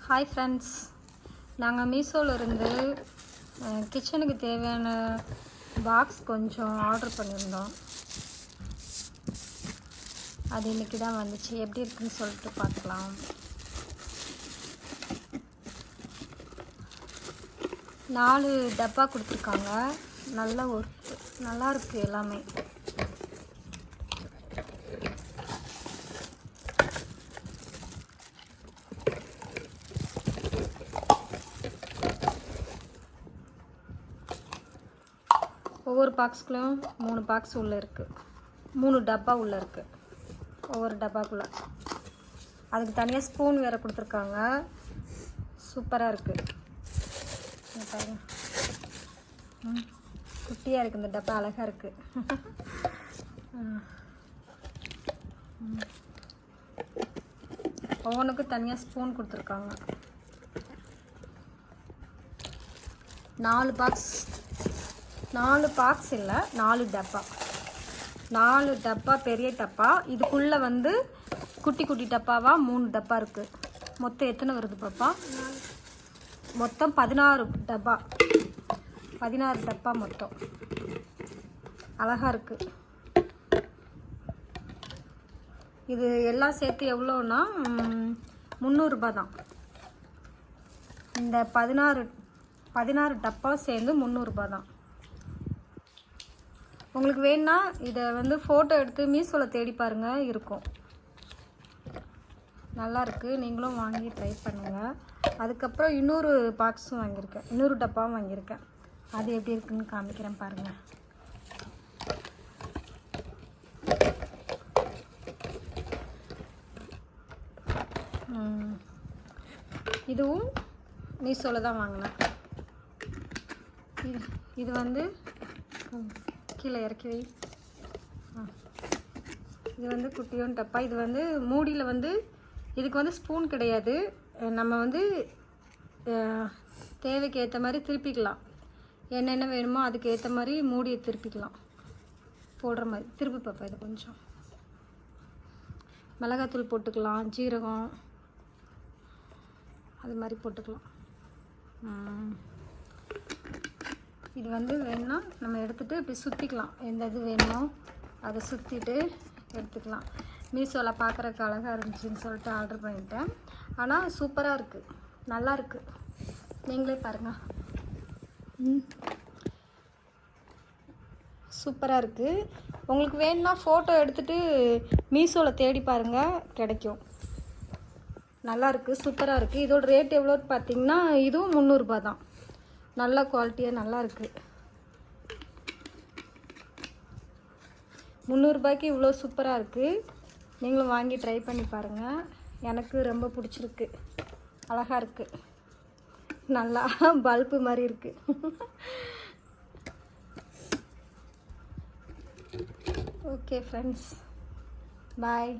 Hi friends, நாங்கள் மீஷோவில் இருந்து கிச்சனுக்கு தேவையான பாக்ஸ் கொஞ்சம் ஆர்டர் பண்ணியிருந்தோம். அது இன்றைக்கி தான் வந்துச்சு. எப்படி இருக்குன்னு சொல்லிட்டு பார்க்கலாம். நாலு டப்பா கொடுத்துருக்காங்க. நல்லா இருக்குது எல்லாமே. ஒவ்வொரு பாக்ஸ்குள்ளேயும் 3 பாக்ஸ் உள்ளே இருக்குது. 3 டப்பா உள்ளே இருக்குது. ஒவ்வொரு டப்பாக்குள்ளே அதுக்கு தனியாக ஸ்பூன் வேறு கொடுத்துருக்காங்க. சூப்பராக இருக்குது. பாருங்க, குட்டியாக இருக்குது. இந்த டப்பா அழகாக இருக்குது. ஒவ்வொன்றுக்கும் தனியாக ஸ்பூன் கொடுத்துருக்காங்க. 4 பாக்ஸ் இல்லை, 4 டப்பா. 4 டப்பா பெரிய டப்பா. இதுக்குள்ளே வந்து குட்டி குட்டி டப்பாவாக 3 டப்பா இருக்குது. மொத்தம் எத்தனை வருது பாப்பா? மொத்தம் 16 டப்பா. 16 டப்பா மொத்தம். அழகாக இருக்குது. இது எல்லாம் சேர்த்து எவ்வளோன்னா 300 ரூபாய் தான். இந்த 16 டப்பா சேர்ந்து 300 ரூபாய் தான். உங்களுக்கு வேணுன்னா இதை வந்து ஃபோட்டோ எடுத்து மீஷோவில் தேடி பாருங்கள், இருக்கும். நல்லாயிருக்கு. நீங்களும் வாங்கி ட்ரை பண்ணுங்கள். அதுக்கப்புறம் இன்னொரு பாக்ஸும் வாங்கியிருக்கேன். இன்னொரு டப்பாவும் வாங்கியிருக்கேன். அது எப்படி இருக்குன்னு காமிக்கிறேன் பாருங்கள். இதுவும் மீஷோவில் தான் வாங்கினேன். இது வந்து கீழே இறக்கி வை. இது வந்து குட்டியோன் டப்பா. இது வந்து மூடியில் வந்து இதுக்கு வந்து ஸ்பூன் கிடையாது. நம்ம வந்து தேவைக்கு ஏற்ற மாதிரி திருப்பிக்கலாம். என்னென்ன வேணுமோ அதுக்கு ஏற்ற மாதிரி மூடியை திருப்பிக்கலாம். போடுற மாதிரி திருப்பி பார்ப்பேன். இது கொஞ்சம் மிளகாத்தூள் போட்டுக்கலாம், ஜீரகம் அது மாதிரி போட்டுக்கலாம். இது வந்து வேணும்னா நம்ம எடுத்துகிட்டு இப்படி சுற்றிக்கலாம். எந்த இது வேணுமோ அதை சுற்றிட்டு எடுத்துக்கலாம். மீஷோவில் பார்க்குறக்கு அழகாக இருந்துச்சுன்னு சொல்லிட்டு ஆர்டர் பண்ணிட்டேன். ஆனால் சூப்பராக இருக்குது, நல்லா இருக்குது. நீங்களே பாருங்கள். சூப்பராக இருக்குது. உங்களுக்கு வேணும்னா ஃபோட்டோ எடுத்துகிட்டு மீஷோவில் தேடி பாருங்கள், கிடைக்கும். நல்லா இருக்குது, சூப்பராக இருக்குது. இதோட ரேட் எவ்வளோன்னு பார்த்தீங்கன்னா இதுவும் 300 ரூபாய் தான். நல்ல குவாலிட்டியாக நல்லா இருக்குது. 300 ரூபாய்க்கு இவ்வளோ சூப்பராக இருக்குது. நீங்களும் வாங்கி ட்ரை பண்ணி பாருங்கள். எனக்கு ரொம்ப பிடிச்சிருக்கு. அழகாக இருக்குது. நல்லா பல்பு மாதிரி இருக்குது. ஓகே ஃப்ரெண்ட்ஸ், பாய்.